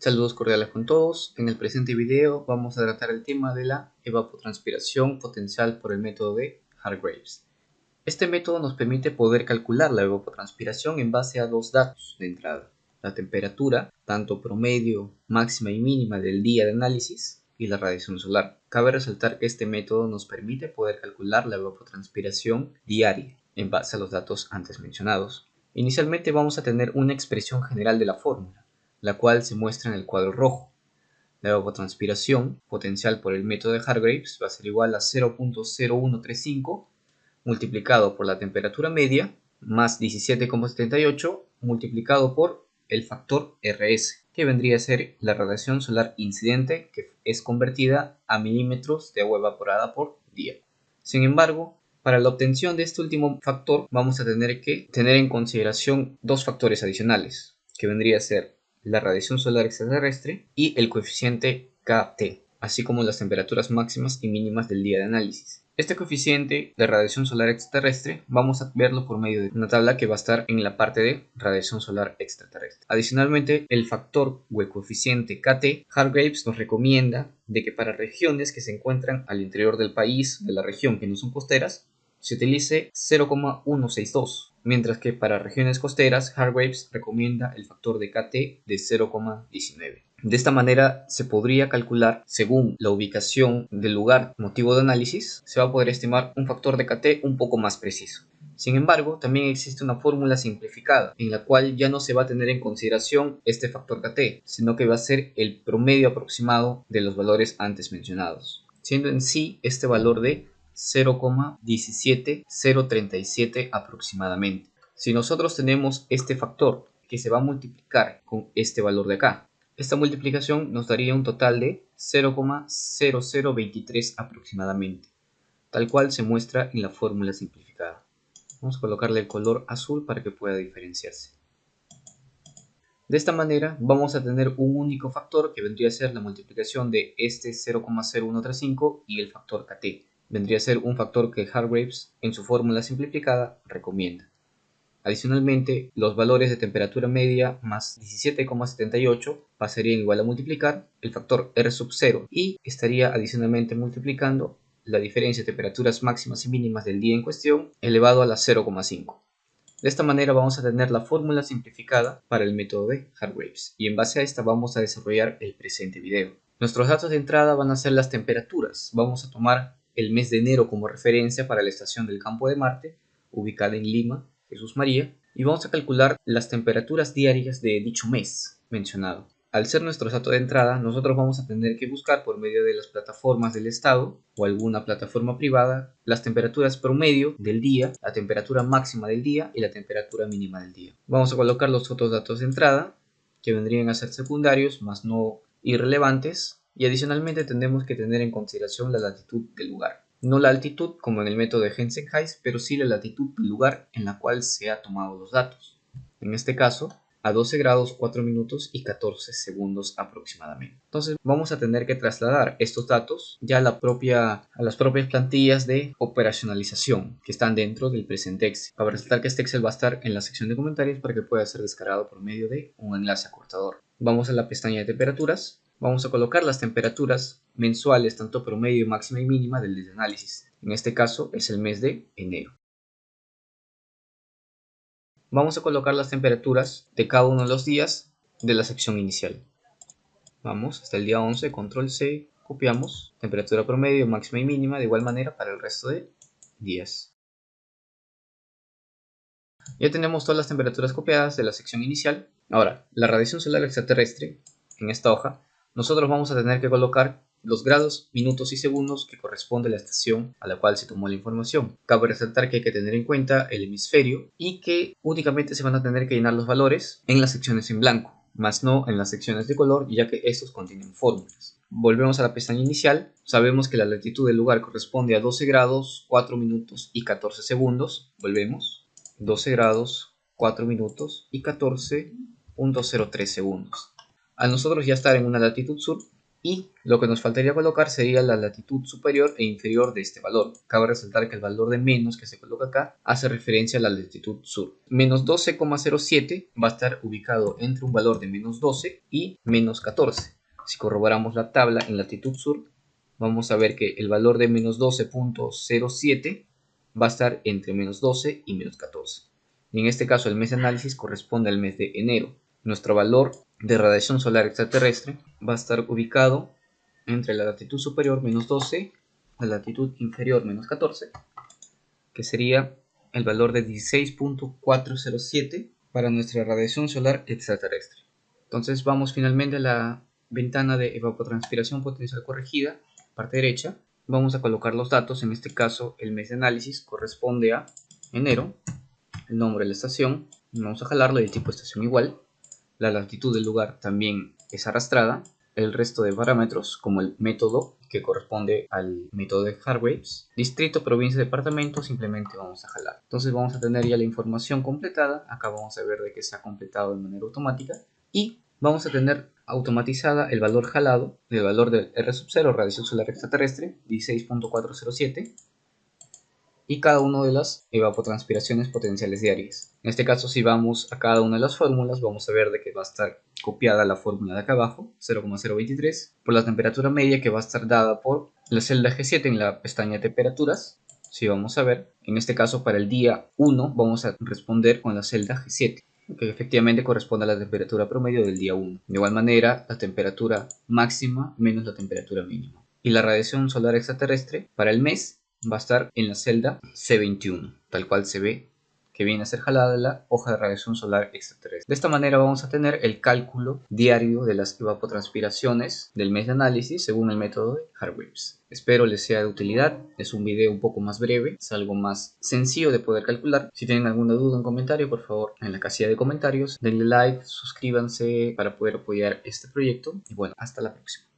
Saludos cordiales con todos. En el presente video vamos a tratar el tema de la evapotranspiración potencial por el método de Hargreaves. Este método nos permite poder calcular la evapotranspiración en base a dos datos de entrada: la temperatura, tanto promedio, máxima y mínima del día de análisis, y la radiación solar. Cabe resaltar que este método nos permite poder calcular la evapotranspiración diaria en base a los datos antes mencionados. Inicialmente vamos a tener una expresión general de la fórmula, la cual se muestra en el cuadro rojo. La evapotranspiración potencial por el método de Hargreaves va a ser igual a 0.0135 multiplicado por la temperatura media más 17,78 multiplicado por el factor RS, que vendría a ser la radiación solar incidente, que es convertida a milímetros de agua evaporada por día. Sin embargo, para la obtención de este último factor vamos a tener que tener en consideración dos factores adicionales, que vendría a ser la radiación solar extraterrestre y el coeficiente KT, así como las temperaturas máximas y mínimas del día de análisis. Este coeficiente de radiación solar extraterrestre vamos a verlo por medio de una tabla que va a estar en la parte de radiación solar extraterrestre. Adicionalmente, el factor o el coeficiente KT, Hargreaves nos recomienda de que para regiones que se encuentran al interior del país, de la región que no son costeras, se utilice 0,162, mientras que para regiones costeras Hargreaves recomienda el factor de KT de 0,19. De esta manera se podría calcular, según la ubicación del lugar motivo de análisis, se va a poder estimar un factor de KT un poco más preciso. Sin embargo, también existe una fórmula simplificada, en la cual ya no se va a tener en consideración este factor KT, sino que va a ser el promedio aproximado de los valores antes mencionados, siendo en sí este valor de 0,17037 aproximadamente. Si nosotros tenemos este factor que se va a multiplicar con este valor de acá, esta multiplicación nos daría un total de 0,0023 aproximadamente, tal cual se muestra en la fórmula simplificada. Vamos a colocarle el color azul para que pueda diferenciarse. De esta manera vamos a tener un único factor que vendría a ser la multiplicación de este 0,0135 y el factor KT. Vendría a ser un factor que Hargreaves en su fórmula simplificada recomienda. Adicionalmente, los valores de temperatura media más 17,78 pasarían igual a multiplicar el factor R sub 0 y estaría adicionalmente multiplicando la diferencia de temperaturas máximas y mínimas del día en cuestión elevado a la 0,5. De esta manera vamos a tener la fórmula simplificada para el método de Hargreaves, y en base a esta vamos a desarrollar el presente video. Nuestros datos de entrada van a ser las temperaturas. Vamos a tomar el mes de enero como referencia para la estación del campo de Marte, ubicada en Lima, Jesús María, y vamos a calcular las temperaturas diarias de dicho mes mencionado. Al ser nuestro dato de entrada, nosotros vamos a tener que buscar por medio de las plataformas del estado o alguna plataforma privada las temperaturas promedio del día, la temperatura máxima del día y la temperatura mínima del día. Vamos a colocar los otros datos de entrada, que vendrían a ser secundarios, más no irrelevantes, y adicionalmente tendremos que tener en consideración la latitud del lugar. No la altitud como en el método de Hensen-Heiss, pero sí la latitud del lugar en la cual se ha tomado los datos. En este caso, a 12 grados 4 minutos y 14 segundos aproximadamente. Entonces vamos a tener que trasladar estos datos ya a las propias plantillas de operacionalización que están dentro del presente Excel. Para resaltar que este Excel va a estar en la sección de comentarios para que pueda ser descargado por medio de un enlace acortador. Vamos a la pestaña de temperaturas. Vamos a colocar las temperaturas mensuales, tanto promedio, máxima y mínima del día de análisis. En este caso es el mes de enero. Vamos a colocar las temperaturas de cada uno de los días de la sección inicial. Vamos hasta el día 11, control C, copiamos, temperatura promedio, máxima y mínima, de igual manera para el resto de días. Ya tenemos todas las temperaturas copiadas de la sección inicial. Ahora, la radiación solar extraterrestre, en esta hoja, nosotros vamos a tener que colocar los grados, minutos y segundos que corresponde a la estación a la cual se tomó la información. Cabe resaltar que hay que tener en cuenta el hemisferio y que únicamente se van a tener que llenar los valores en las secciones en blanco, más no en las secciones de color, ya que estos contienen fórmulas. Volvemos a la pestaña inicial. Sabemos que la latitud del lugar corresponde a 12 grados, 4 minutos y 14 segundos. Volvemos. 12 grados, 4 minutos y 14.03 segundos. Al nosotros ya estar en una latitud sur, Y lo que nos faltaría colocar sería la latitud superior e inferior de este valor. Cabe resaltar que el valor de menos que se coloca acá hace referencia a la latitud sur. Menos 12,07 va a estar ubicado entre un valor de menos 12 y menos 14. Si corroboramos la tabla en latitud sur, vamos a ver que el valor de menos 12,07 va a estar entre menos 12 y menos 14. Y en este caso el mes de análisis corresponde al mes de enero. Nuestro valor de radiación solar extraterrestre va a estar ubicado entre la latitud superior menos 12, la latitud inferior menos 14, que sería el valor de 16,407 para nuestra radiación solar extraterrestre. Entonces vamos finalmente a la ventana de evapotranspiración potencial corregida, parte derecha. Vamos a colocar los datos, en este caso el mes de análisis corresponde a enero, el nombre de la estación, vamos a jalarlo y el tipo de estación igual. La latitud del lugar también es arrastrada. El resto de parámetros, como el método que corresponde al método de Hargreaves, distrito, provincia, departamento, simplemente vamos a jalar. Entonces vamos a tener ya la información completada. Acá vamos a ver de que se ha completado de manera automática. Y vamos a tener automatizada el valor jalado, el valor del R0, radiación solar extraterrestre, 16,407. Y cada una de las evapotranspiraciones potenciales diarias. En este caso, si vamos a cada una de las fórmulas, vamos a ver de que va a estar copiada la fórmula de acá abajo, 0,023, por la temperatura media que va a estar dada por la celda G7 en la pestaña temperaturas. Si vamos a ver, en este caso para el día 1 vamos a responder con la celda G7, que efectivamente corresponde a la temperatura promedio del día 1. De igual manera, la temperatura máxima menos la temperatura mínima. Y la radiación solar extraterrestre para el mes va a estar en la celda C21, tal cual se ve que viene a ser jalada de la hoja de radiación solar extraterrestre. De esta manera vamos a tener el cálculo diario de las evapotranspiraciones del mes de análisis según el método de Hargreaves. Espero les sea de utilidad, es un video un poco más breve, es algo más sencillo de poder calcular. Si tienen alguna duda o comentario, por favor en la casilla de comentarios, denle like, suscríbanse para poder apoyar este proyecto y bueno, hasta la próxima.